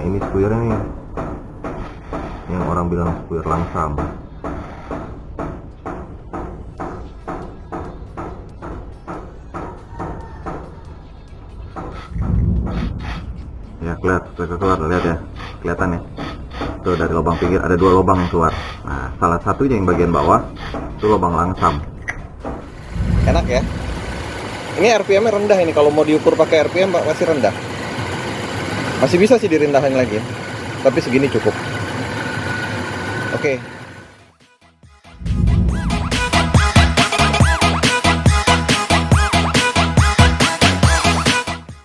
ini spuyernya nih, yang orang bilang spuyer langsam. Ya keluar, lihat ya, kelihatan ya. Tuh dari lubang pinggir ada 2 lubang yang keluar. Nah, salah satunya yang bagian bawah itu lubang langsam. Enak ya. Ini RPM-nya rendah ini, kalau mau diukur pakai RPM Pak masih rendah. Masih bisa sih direndahin lagi. Tapi segini cukup. Oke.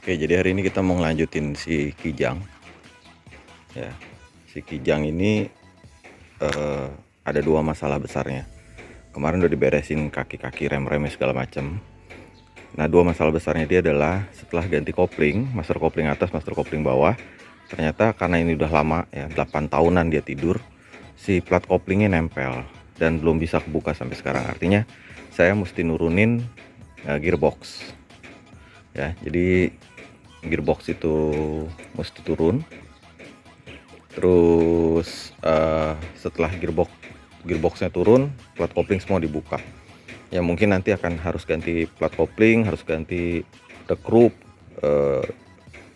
Oke, jadi hari ini kita mau ngelanjutin si Kijang. Ya, si Kijang ini ada 2 masalah besarnya. Kemarin udah diberesin kaki-kaki rem-remnya segala macam. Nah, 2 masalah besarnya dia adalah setelah ganti kopling, master kopling atas, master kopling bawah, ternyata karena ini udah lama ya, 8 tahunan dia tidur, si plat koplingnya nempel dan belum bisa kebuka sampai sekarang. Artinya saya mesti nurunin gearbox. Ya, jadi gearbox itu mesti turun. Terus setelah gearboxnya turun, plat kopling semua dibuka. Ya mungkin nanti akan harus ganti plat kopling, harus ganti drag group,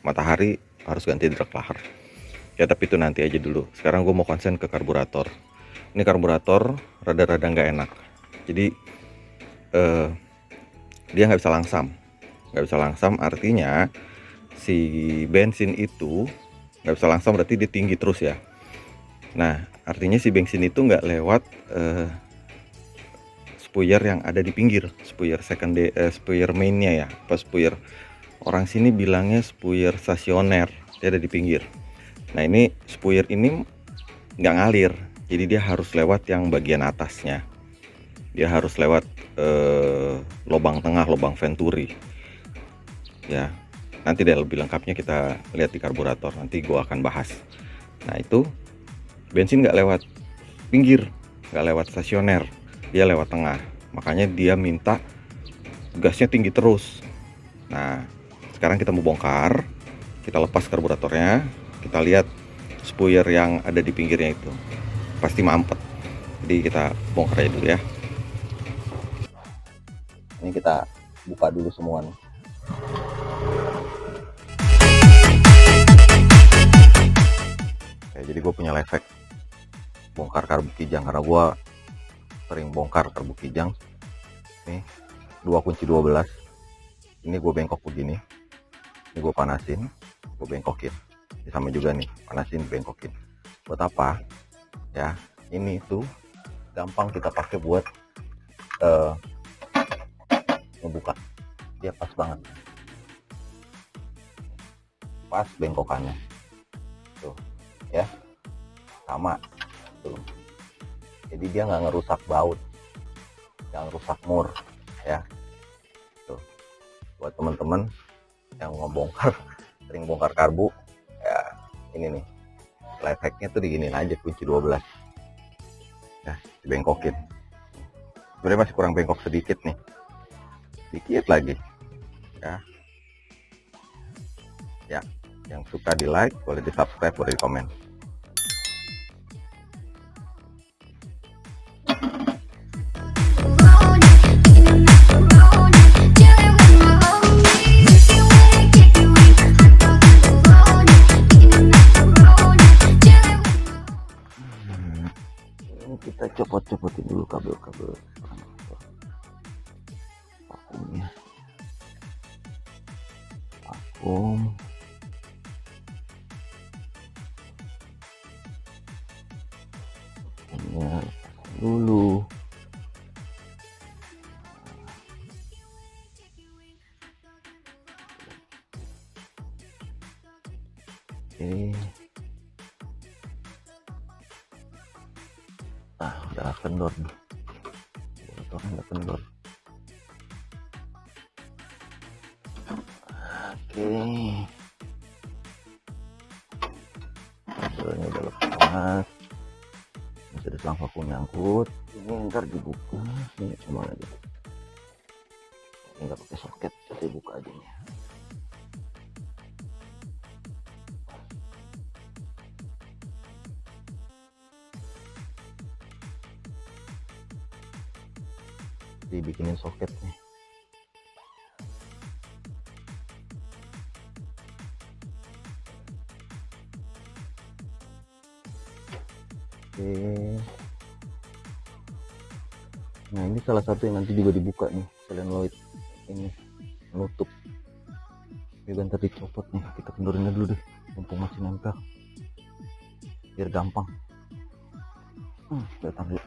matahari, harus ganti drag lahar. Ya tapi itu nanti aja dulu. Sekarang gue mau konsen ke karburator. Ini karburator rada-rada nggak enak. Jadi dia nggak bisa langsam. Nggak bisa langsam artinya si bensin itu nggak bisa langsam, berarti dia tinggi terus ya. Nah artinya si bensin itu nggak lewat spuyer yang ada di pinggir, spuyer spuyer mainnya ya, apa spuyer orang sini bilangnya spuyer stasioner, dia ada di pinggir. Nah ini spuyer ini nggak ngalir, jadi dia harus lewat yang bagian atasnya, dia harus lewat lubang tengah, lubang venturi ya. Nanti deh lebih lengkapnya kita lihat di karburator, nanti gua akan bahas. Nah itu bensin nggak lewat pinggir, nggak lewat stasioner, dia lewat tengah, makanya dia minta gasnya tinggi terus. Nah sekarang kita mau bongkar, kita lepas karburatornya, kita lihat spuyer yang ada di pinggirnya itu pasti mampet, jadi kita bongkar aja dulu ya. Ini kita buka dulu semua nih. Oke, jadi gue punya life hack bongkar karbu Kijang, karena gue sering bongkar karbu Kijang. Nih 2 kunci 12, ini gue bengkok begini, ini gue panasin, gue bengkokin. Ini sama juga nih, panasin, bengkokin. Buat apa ya? Ini tuh gampang kita pakai buat ngebuka, dia pas banget, pas bengkokannya tuh ya, sama tuh. Jadi dia nggak ngerusak baut, nggak ngerusak mur ya. Tuh buat teman-teman yang ngebongkar sering bongkar karbu ya, ini nih life hacknya tuh diginin aja, kunci 12 ya, dibengkokin. Sebenarnya masih kurang bengkok sedikit nih, dikit lagi ya. Ya yang suka di like, boleh di subscribe, boleh di komen. Kita copot-copotin dulu kabel-kabel vakumnya. Vakum. Ini dulu. Oke. Udah kendor nih. Udah kendor. Oke. Kabelnya udah lepas. Masih ada selang vakum nyangkut. Ini ntar dibuka. Ini cuma aja. Ini nggak pakai soket, jadi buka aja nih. dibikinin soket nih. Oke. Nah ini salah satu yang nanti juga dibuka nih, solenoid ini menutup. Ini bentar dicopot nih, kita kendorinnya dulu deh, mumpung masih nempel, biar gampang. Datang dulu.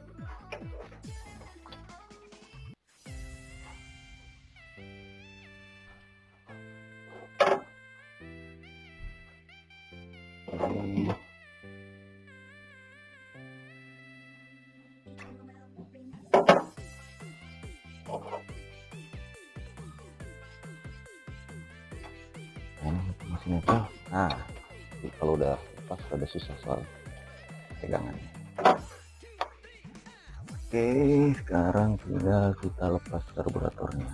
Masih nempel. Nah, kalau udah lepas ada susah soal pegangannya. Oke, sekarang tinggal kita lepas karburatornya.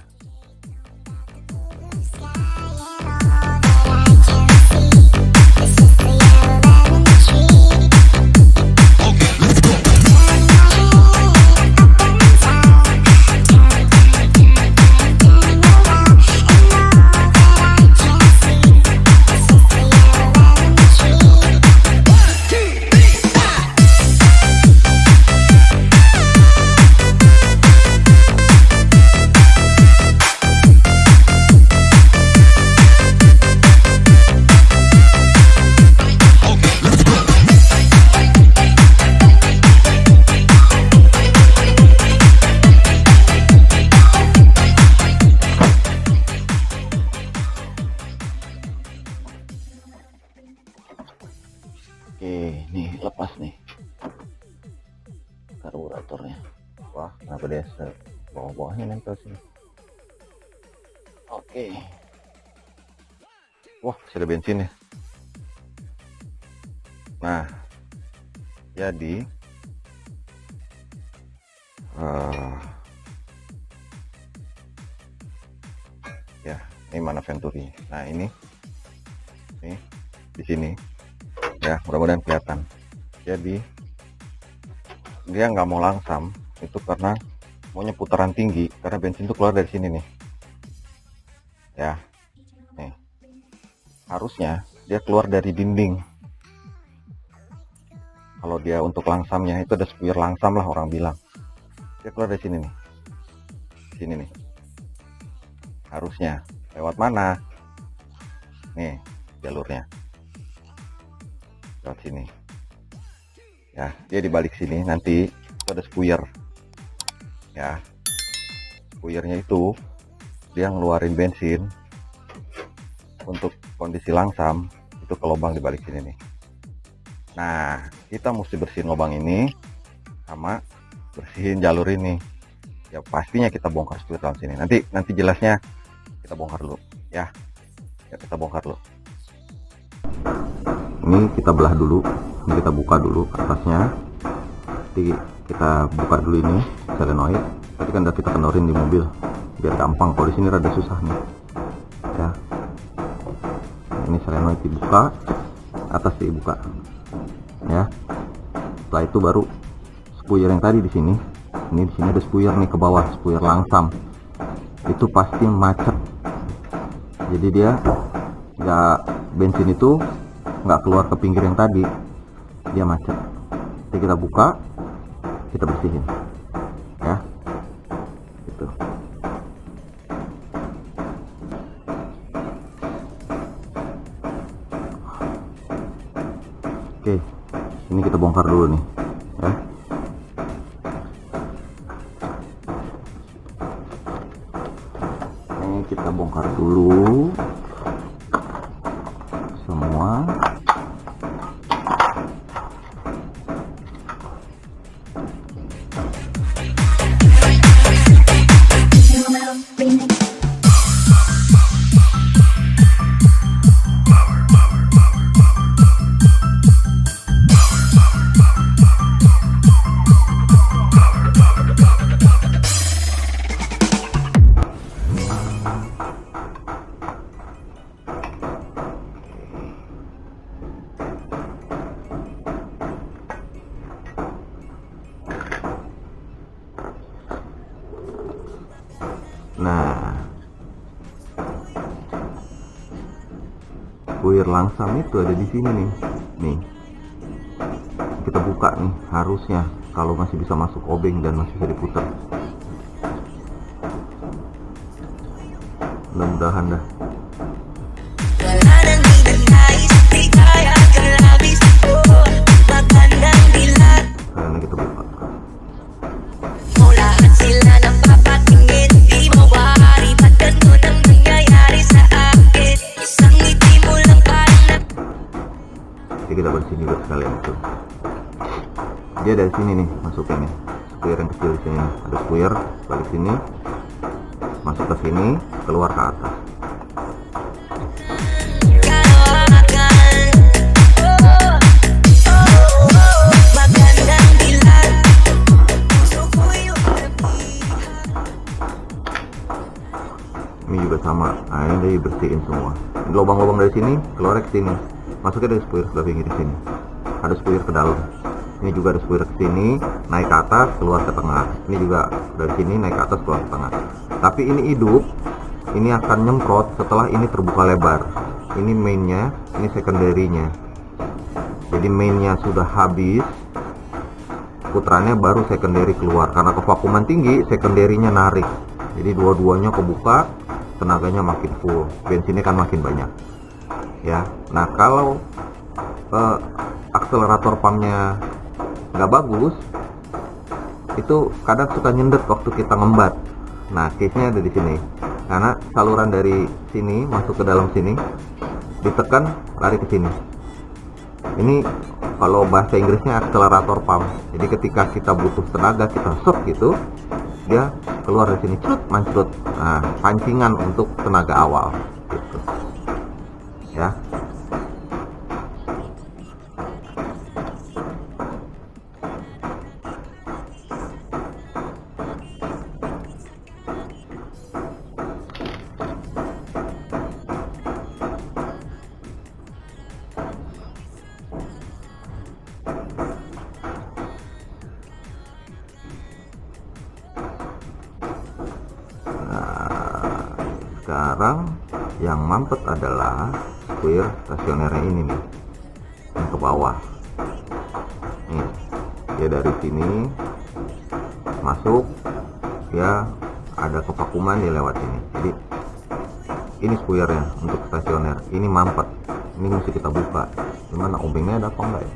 Oke, nih lepas nih karburatornya. Wah, kenapa dia bawah-bawahnya nempel sini? Oke. Wah, masih ada bensin ya. Nah, jadi ya, ini mana Venturi. Nah, ini di sini. Ya, mudah-mudahan kelihatan. Jadi dia nggak mau langsam itu karena maunya putaran tinggi, karena bensin itu keluar dari sini nih ya. Nih harusnya dia keluar dari dinding. Kalau dia untuk langsamnya itu ada spuyer langsam lah, orang bilang dia keluar dari sini nih, sini nih. Harusnya lewat mana nih jalurnya? Lewat sini ya, dia dibalik sini. Nanti itu ada spuyer ya, spuyernya itu dia ngeluarin bensin untuk kondisi langsam itu ke lubang di balik sini nih. Nah, kita mesti bersihin lubang ini sama bersihin jalur ini ya. Pastinya kita bongkar spuyer dalam sini. Nanti jelasnya kita bongkar dulu ya. Kita bongkar dulu. Ini kita belah dulu, ini kita buka dulu atasnya. Jadi kita buka dulu ini solenoid. Tadi kan udah kita kendorin di mobil biar gampang. Kalau di sini rada susah nih ya. Ini solenoid dibuka, atas dibuka ya. Setelah itu baru spuyer yang tadi di sini. Ini di sini ada spuyer nih ke bawah, spuyer langsam. Itu pasti macet. Jadi dia bensin itu nggak keluar ke pinggir yang tadi, dia macet. Jadi kita buka, kita bersihin ya gitu. Oke, ini kita bongkar dulu nih ya. Ini kita bongkar dulu semua. Spuyer langsam itu ada di sini nih. Nih, kita buka nih, harusnya kalau masih bisa masuk obeng dan masih bisa diputar. Mudah-mudahan dah. Karena kita buka. Jadi kita bersih juga sekalian itu. Dia dari sini nih masuknya nih. Spuyer yang kecil di sini. Ada spuyer balik sini, masuk ke sini, keluar ke atas. Ini juga sama. Nah, ini dibersihin semua. Lubang-lubang dari sini keluar ke sini. Masuknya dari spuyer sebelah pinggir di sini. Ada spuyer ke dalam. Ini juga ada spuyer ke sini, naik ke atas, keluar ke tengah. Ini juga dari sini naik ke atas, keluar ke tengah. Tapi ini hidup. Ini akan nyemprot setelah ini terbuka lebar. Ini mainnya, ini secondary-nya. Jadi mainnya sudah habis, putarannya baru secondary keluar. Karena kevakuman tinggi, secondary-nya narik. Jadi dua-duanya kebuka, tenaganya makin full, bensinnya kan makin banyak. Ya, nah kalau akselerator pumpnya nggak bagus, itu kadang suka nyendet waktu kita ngembat. Nah, case-nya ada di sini. Karena saluran dari sini masuk ke dalam sini, ditekan lari ke sini. Ini kalau bahasa Inggrisnya akselerator pump. Jadi ketika kita butuh tenaga, kita shot gitu, dia keluar dari sini, crut, mancrut. Nah, pancingan untuk tenaga awal gitu. Ya. Sekarang yang mampet adalah spuyer stasionernya ini nih, yang ke bawah. Nih, dia dari sini masuk, ya ada kevakuman dia lewat ini. Jadi ini spuyernya untuk stasioner. Ini mampet. Ini mesti kita buka. Gimana obengnya ada apa enggak ya?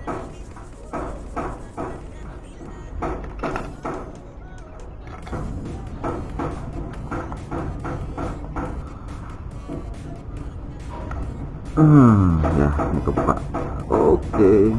Ya, ini kebuka. Oke.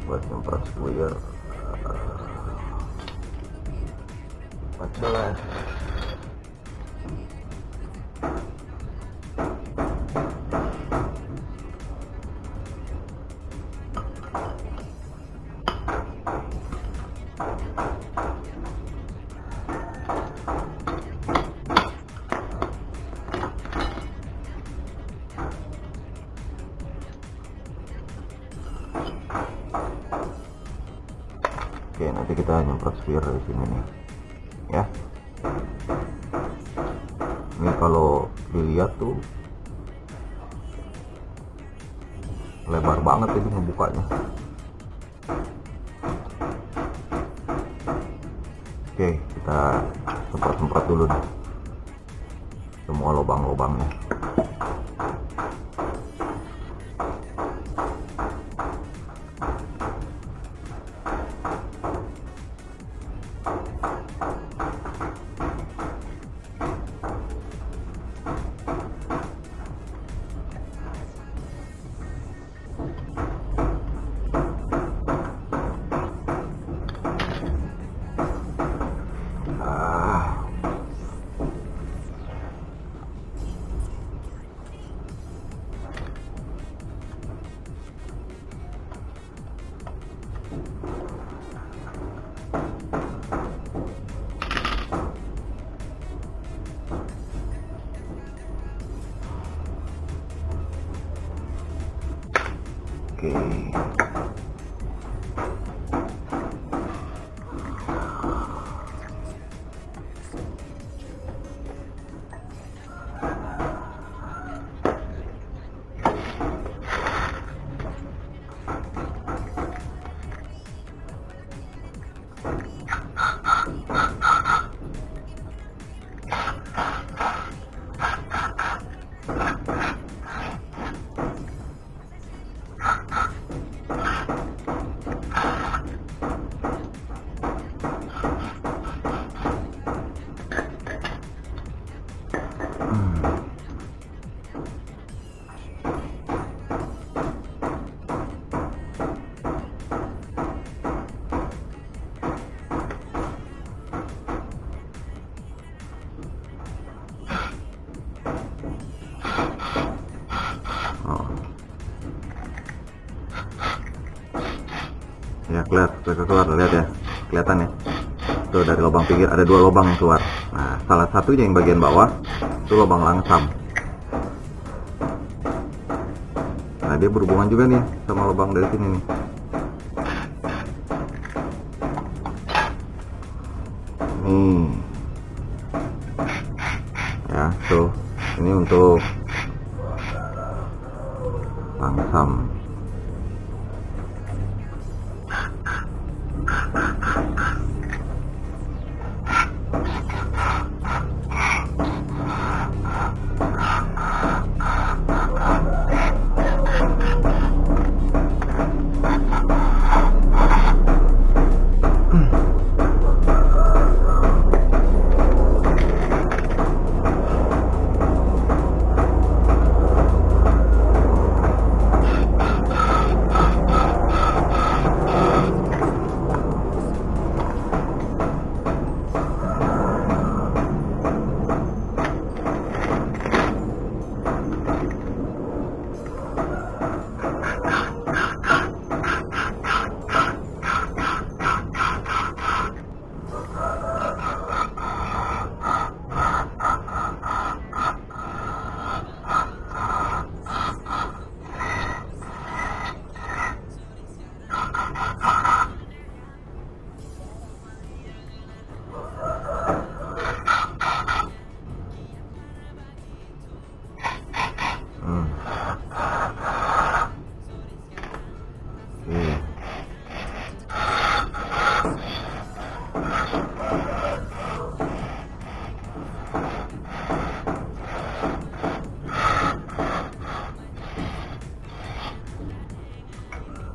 Buat nyemprot spuyer 14. Oke, nanti kita nyemprot spuyer dari sini nih, ya. Ini kalau dilihat tuh lebar banget ini ngebukanya. Oke, kita semprot-semprot dulu nih semua lubang-lubangnya. Oke. Ya, keluar, lihat ya, kelihatan ya, tuh dari lubang pinggir ada 2 lubang yang keluar. Nah, salah satunya yang bagian bawah itu lubang langsam. Nah, dia berhubungan juga nih sama lubang dari sini nih. Ya, tuh ini untuk langsam.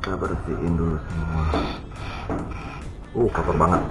Kita bersihin dulu semua. Kotor banget.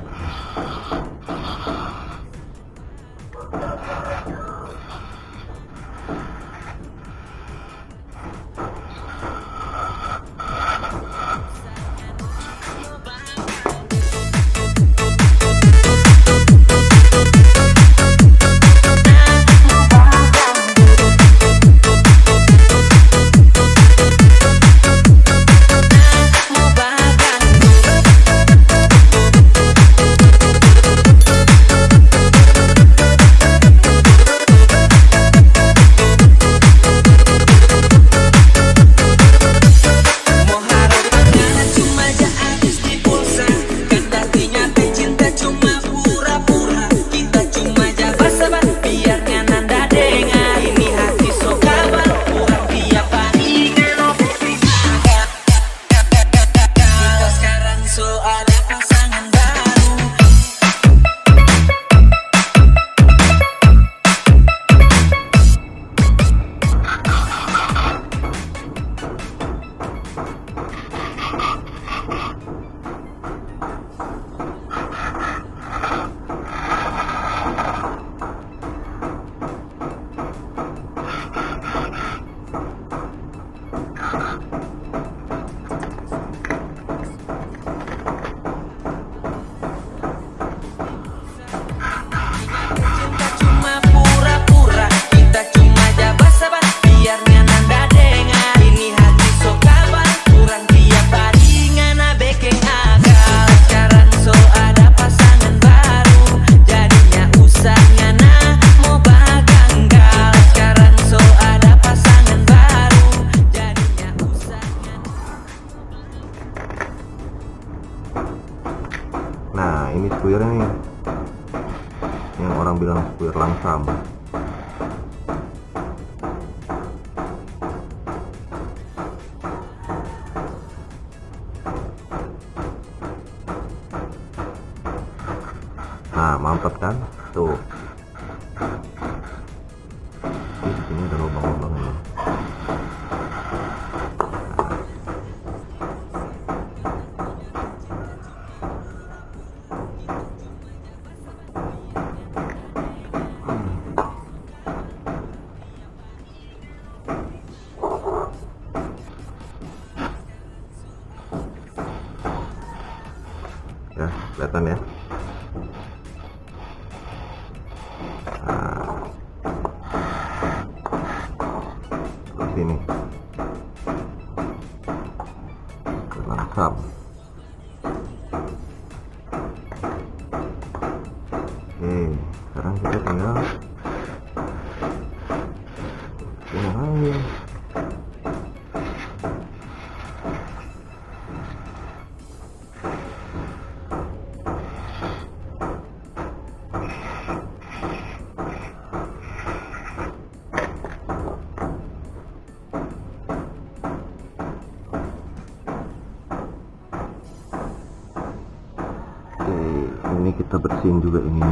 spuyer ini yang orang bilang spuyer langsam. Nah, mantap kan? Tuh. Di sini ada lubang-lubang ini. Ya, kelihatan ya. Nah, seperti ini. Lengkap. Oke, sekarang kita tinggal nyalain. Ini kita bersihin juga ini.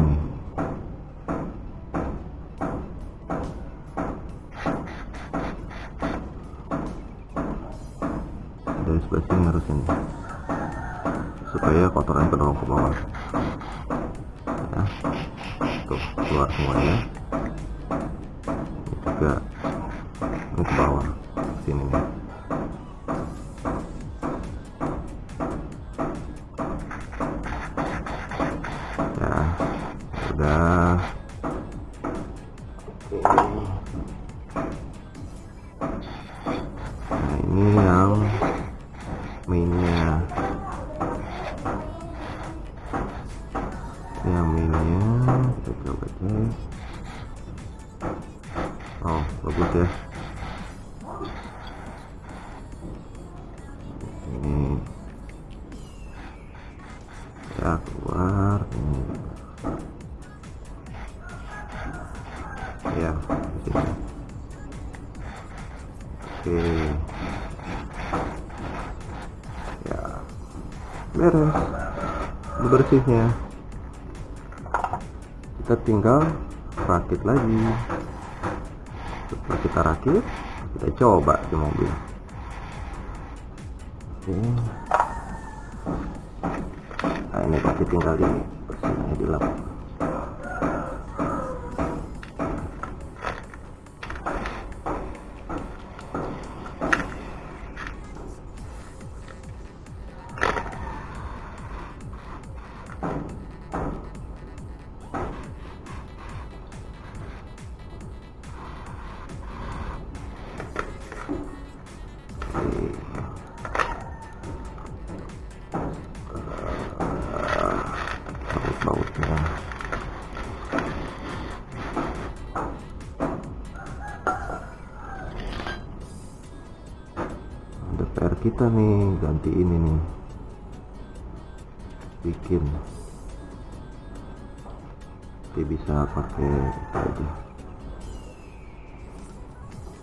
Dari sebelah sini harus ini, supaya kotoran kedorong ke bawah. Ya, tuh keluar semuanya. Ini juga ini ke bawah sini nih. Udah. Nah, ini yang mainnya. Ini yang mainnya. Kita coba cek. Oh, bagus ya. Ini ya keluar ini. Ya, sini. Oke. Ya, beres bersihnya. Kita tinggal rakit lagi. Setelah kita rakit, kita coba di mobil. Oke. Nah, ini kita tinggal di bersihnya di lap. Bautnya ada PR kita nih, ganti ini nih, bikin nanti bisa pakai aja,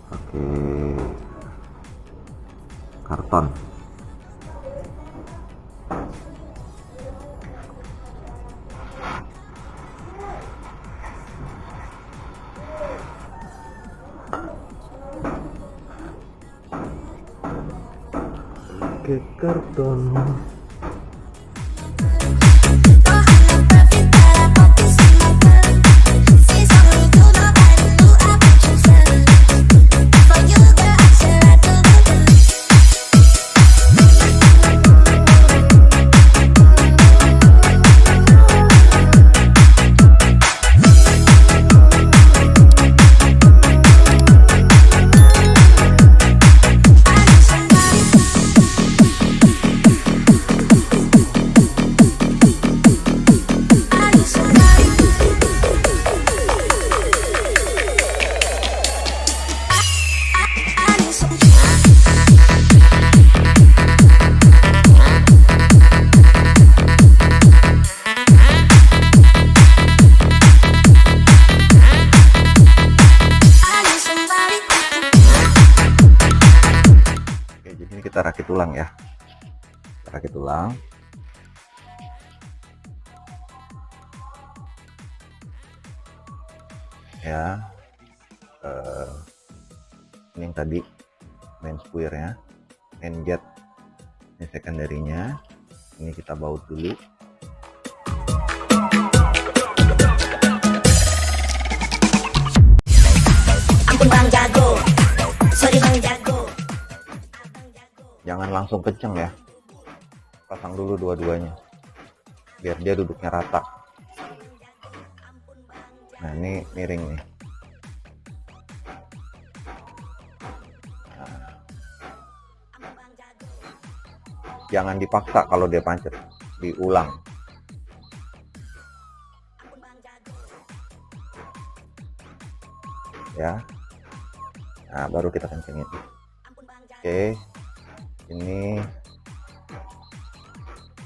pakai karton. Pakai karton. kita rakit ulang ya, rakit ulang. Ya, ini yang tadi main spuirnya, main jet, ini secondary-nya. Ini kita baut dulu. Ampun Bang Jago, sorry Bang Jago. Jangan langsung kenceng ya, pasang dulu dua-duanya biar dia duduknya rata. Nah ini miring nih. Nah, jangan dipaksa kalau dia pancet, diulang. Ya, nah baru kita kencengin. Oke, ini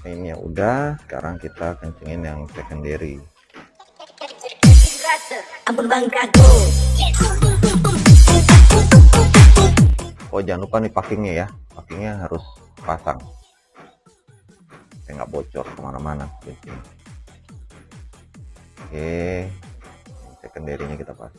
mainnya udah, sekarang kita kencengin yang secondary. Ampun Bang Jago. Oh jangan lupa nih packingnya ya, packingnya harus pasang, nggak bocor kemana-mana. Oke, secondary-nya kita pasang.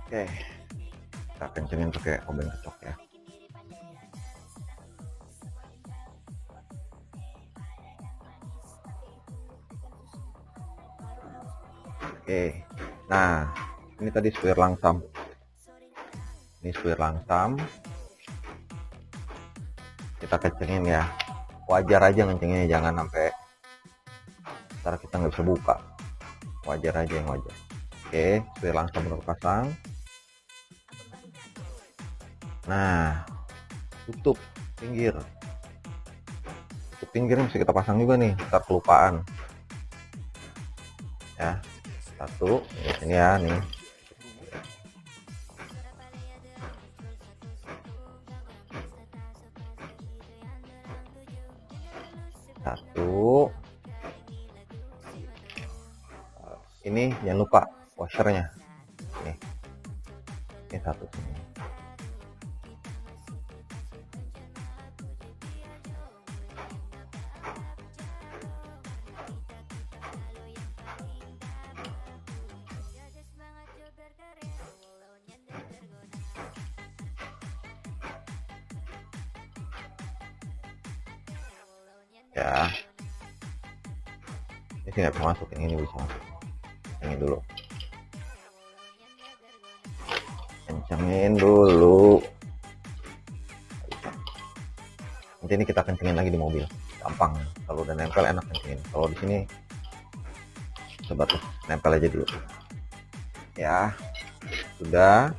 Oke, kita kencengin pakai obeng kecok ya. Oke, nah ini tadi spuir langsam, ini spuir langsam, kita kencengin ya, wajar aja ngencenginnya, jangan sampai ntar kita nggak bisa buka, wajar aja yang wajar. Oke, spuir langsam udah pasang. Nah, tutup pinggir, tutup pinggirnya mesti kita pasang juga nih, ntar kelupaan ya. Satu ini ya, nih satu. Ini jangan lupa washernya, ini satu sini. Ya, ini sih nggak bisa masuk, yang ini bisa masuk. Ini dulu, kencengin dulu. Nanti ini kita kencengin lagi di mobil, gampang. Kalau udah nempel enak kencengin. Kalau di sini sebatas nempel aja dulu. Ya, sudah.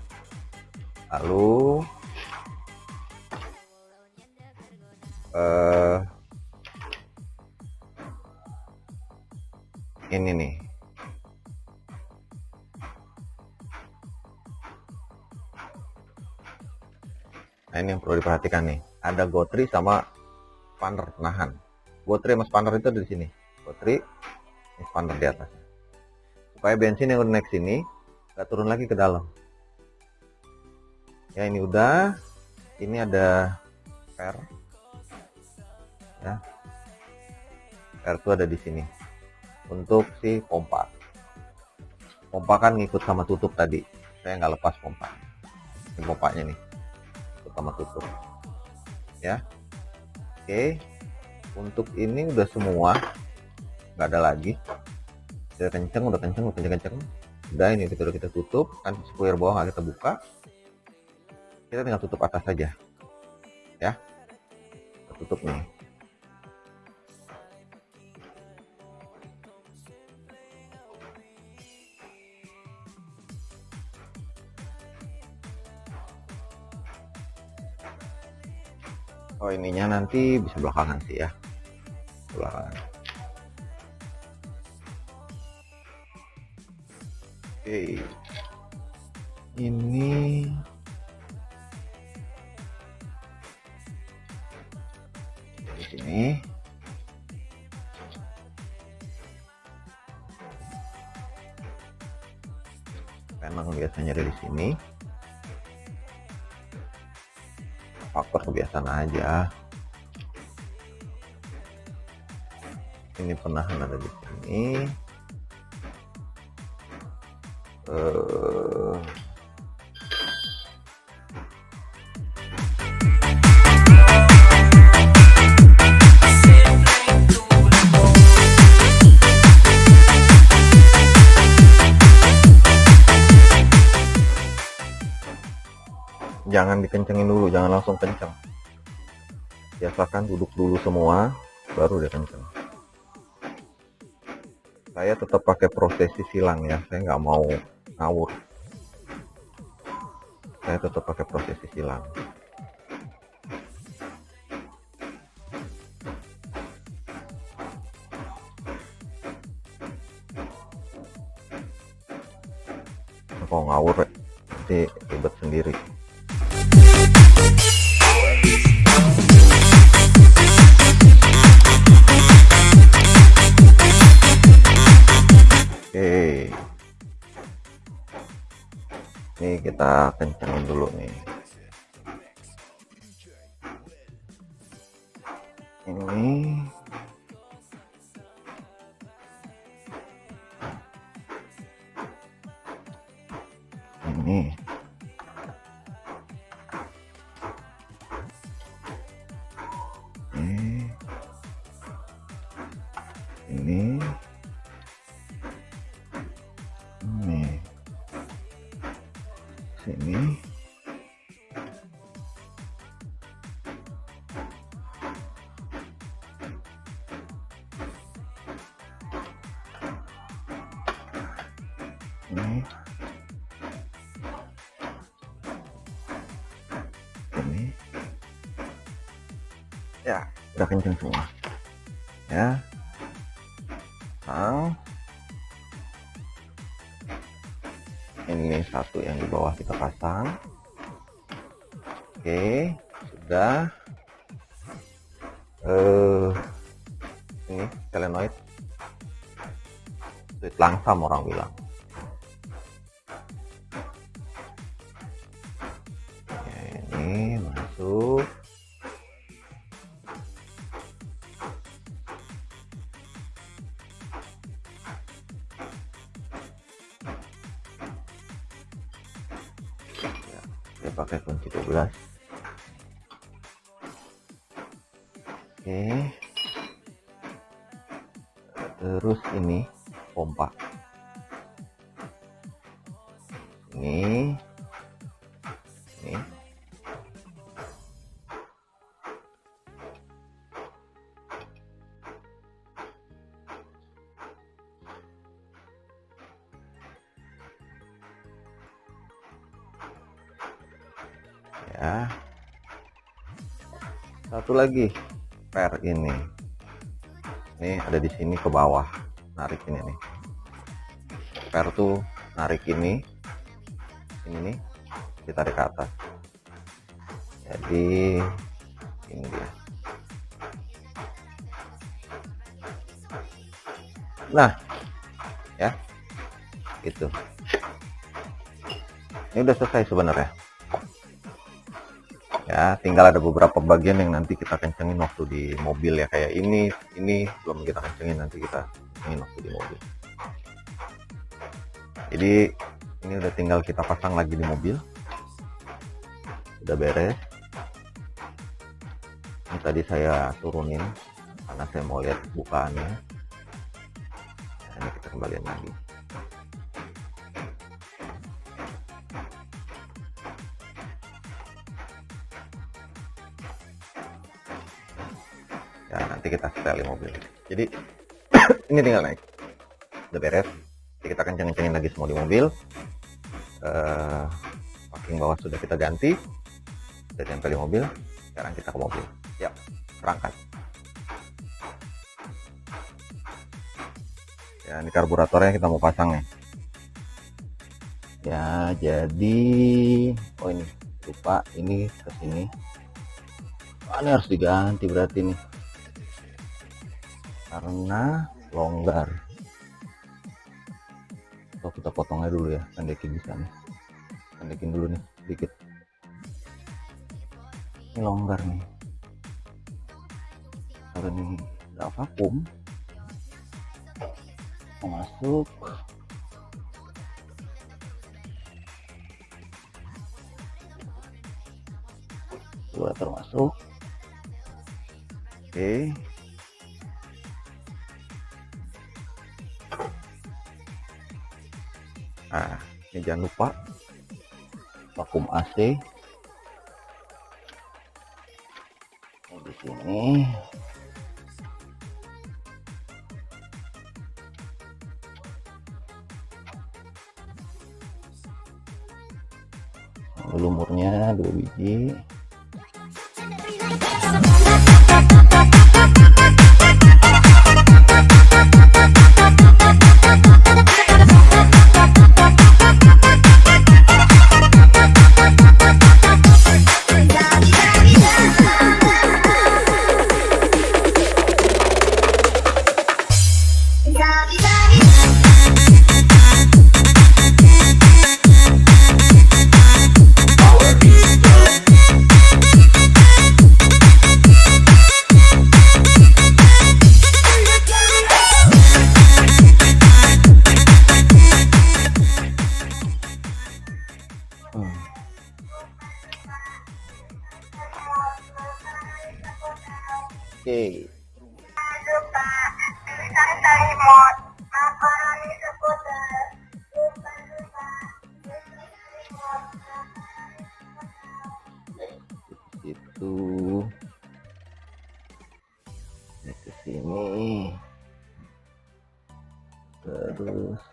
Lalu ini nih, nah ini yang perlu diperhatikan nih, ada gotri sama spanner penahan. Gotri sama spanner itu ada di sini, gotri, ini spanner di atas, supaya bensin yang udah naik sini nggak turun lagi ke dalam. Ya ini udah, ini ada per, ya, per itu ada di sini untuk si pompa. Pompa kan ngikut sama tutup tadi, saya nggak lepas pompa. Ini pompanya nih, ikut sama tutup. Ya, oke. Untuk ini udah semua, nggak ada lagi. Udah kenceng, udah kenceng. Udah ini udah kita tutup, kan spuir bawah nggak kita buka. Kita tinggal tutup atas saja, ya. Kita tutup nih. Oh ininya nanti bisa belakangan sih ya, belakangan. Oke, ini di sini. Memang biasanya dari sini. Faktor kebiasaan aja. Ini penahan ada di sini. Jangan dikencengin dulu, jangan langsung kenceng. Biasakan duduk dulu semua, baru dia kenceng. Saya tetap pakai prosesi silang ya, saya nggak mau ngawur. Saya tetap pakai prosesi silang. Kalau ngawur nanti ribet sendiri. Oke, ini kita kencangin dulu nih. Ini ini sini. Ini ya udah kenceng semua ya. Ini satu yang di bawah kita pasang. Oke, sudah. Ini solenoid switch langsam orang bilang. Oke, ini masuk. Saya pakai kunci 12. Oke, terus ini pompa ini ya. Satu lagi per ini ada di sini ke bawah, narik ini nih. Per tuh narik ini nih ditarik ke atas, jadi ini dia. Nah ya gitu, ini udah selesai sebenarnya ya. Tinggal ada beberapa bagian yang nanti kita kencengin waktu di mobil ya, kayak ini belum kita kencengin, nanti kita kencengin waktu di mobil. Jadi ini udah tinggal kita pasang lagi di mobil, udah beres. Ini tadi saya turunin karena saya mau lihat bukaannya. Ini kita kembaliin lagi. Ya nanti kita setelin mobil. Jadi ini tinggal naik, udah beres. Jadi kita kenceng-kencengin lagi semua di mobil. Packing bawah sudah kita ganti, udah tempel di mobil. Sekarang kita ke mobil. Yap, berangkat. Ya ini karburatornya kita mau pasang nih. ya. Jadi oh ini lupa, ini ke sini. Ini harus diganti berarti nih karena longgar. Atau kita potong aja dulu ya, pendekin bisa nih, pendekin dulu nih sedikit. Ini longgar nih karena ini udah vakum, masuk. Dua termasuk. Oke. Nah, ini jangan lupa vakum AC di sini. Lumurnya 2 biji. Oke. Itu ke sini. Terus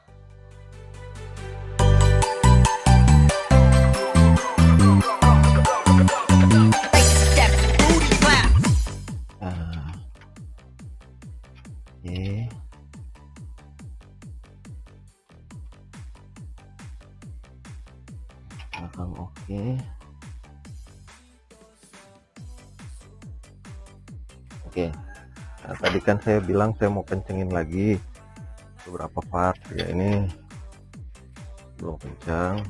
belakang oke. Oke. Nah, tadi kan saya bilang saya mau kencengin lagi beberapa part ya, ini belum kencang.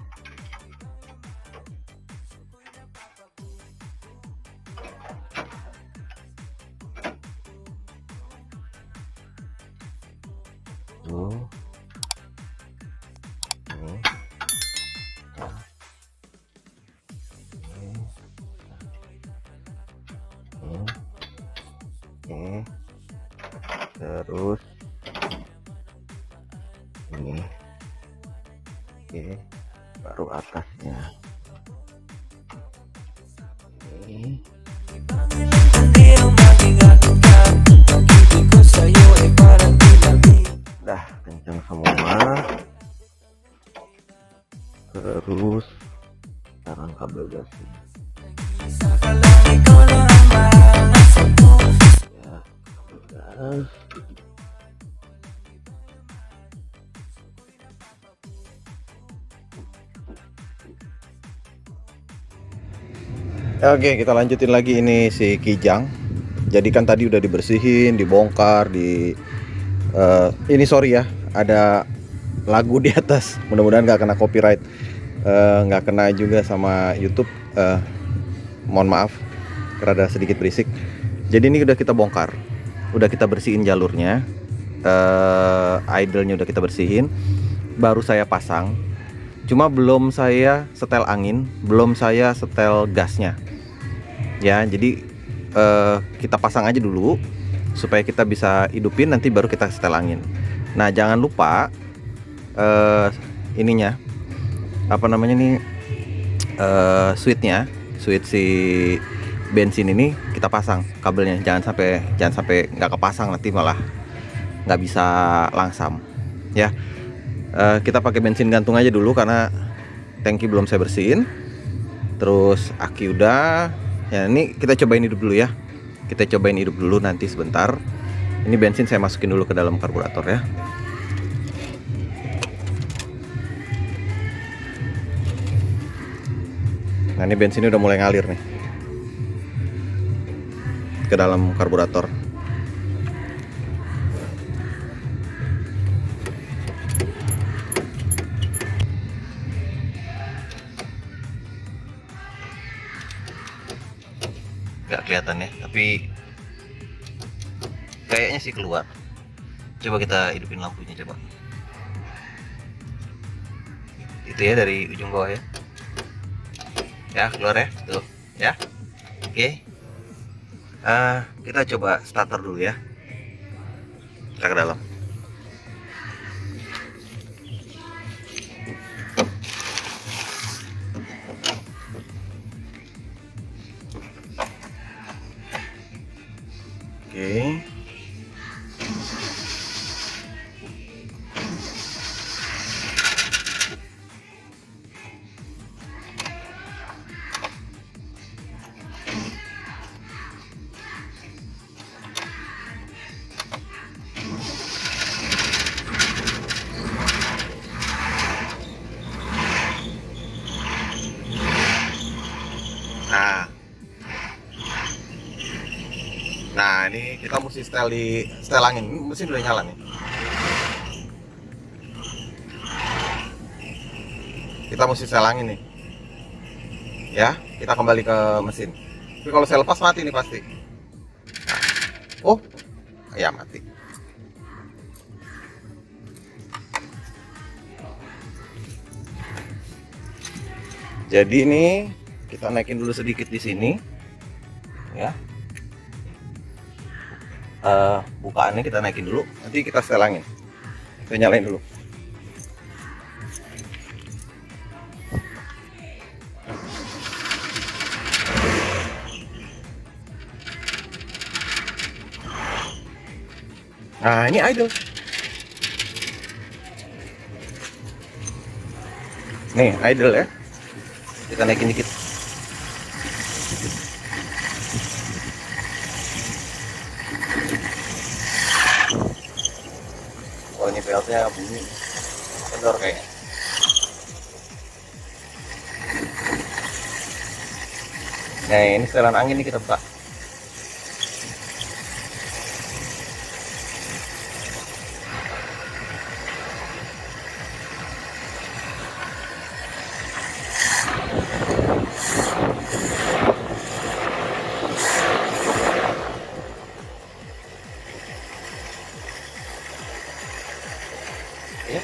Tuh. Ini. Oke. Terus ini. Oke, baru atasnya ini. Udah kencang semua. Terus sekarang kabel gasnya ya, kabel gas. Oke, kita lanjutin lagi ini si kijang. Jadi kan tadi udah dibersihin, dibongkar, ini sorry ya, ada lagu di atas. Mudah-mudahan nggak kena copyright, nggak kena juga sama YouTube. Mohon maaf, rada sedikit berisik. Jadi ini udah kita bongkar, udah kita bersihin jalurnya, idle-nya udah kita bersihin, baru saya pasang. Cuma belum saya setel angin, belum saya setel gasnya. Ya, jadi kita pasang aja dulu supaya kita bisa hidupin, nanti baru kita setel angin. Nah, jangan lupa ininya apa namanya nih, switch si bensin ini kita pasang kabelnya. Jangan sampai nggak kepasang, nanti malah nggak bisa langsam ya. Kita pakai bensin gantung aja dulu karena tangki belum saya bersihin. Terus aki udah ya, ini kita cobain hidup dulu ya. Kita cobain hidup dulu nanti sebentar. Ini bensin saya masukin dulu ke dalam karburator ya. Nah ini bensinnya udah mulai ngalir nih ke dalam karburator. Nggak kelihatan ya, tapi kayaknya sih keluar. Coba kita hidupin lampunya coba. Itu ya dari ujung bawah ya. Ya keluar ya, tuh ya. Oke. Kita coba starter dulu ya. Kita ke dalam. Oke. Nah, ini kita mesti setel angin. Mesin udah nyala nih. Kita mesti setel angin nih. Ya, kita kembali ke mesin. Tapi kalau saya lepas mati nih pasti. Oh, ya mati. Jadi ini kita naikin dulu sedikit di sini, ya. Bukaannya kita naikin dulu, nanti kita setelangin. Kita nyalain dulu. Nah ini idle. Nih idle ya. Kita naikin dikit. Oh ini beltnya bunyi kendor kayaknya. Nah ini setelan angin nih kita buka. Ya.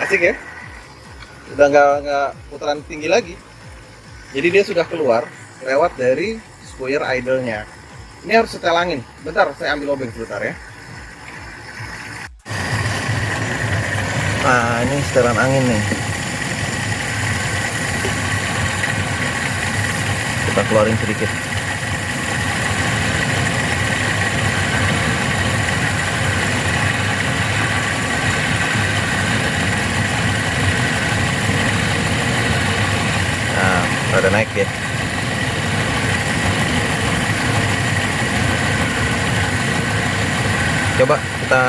Asik ya, udah nggak putaran tinggi lagi, jadi dia sudah keluar lewat dari spoiler idle-nya. Ini harus setel angin. Bentar, saya ambil obeng sebentar ya. Nah ini setelan angin nih, kita keluarin sedikit. Rada naik ya. Coba kita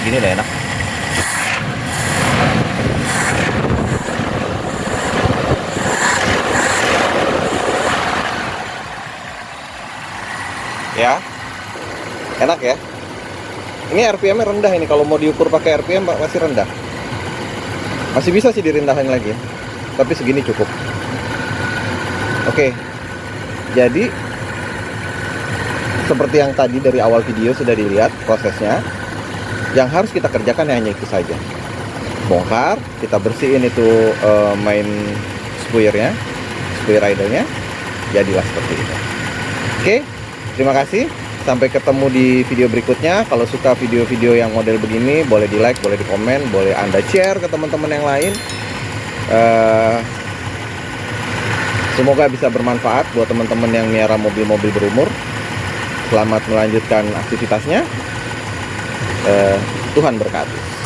gini udah enak. Ya, enak ya. Ini RPM-nya rendah ini, kalau mau diukur pakai RPM masih rendah. Masih bisa sih direndahin lagi, tapi segini cukup. Oke, jadi seperti yang tadi dari awal video sudah dilihat prosesnya. Yang harus kita kerjakan hanya itu saja. Bongkar, kita bersihin itu main spoilernya, spoiler idle-nya, jadilah seperti itu. Oke, terima kasih. Sampai ketemu di video berikutnya. Kalau suka video-video yang model begini, boleh di like, boleh di komen, boleh Anda share ke teman-teman yang lain. Semoga bisa bermanfaat buat teman-teman yang miara mobil-mobil berumur. Selamat melanjutkan aktivitasnya. Tuhan berkati.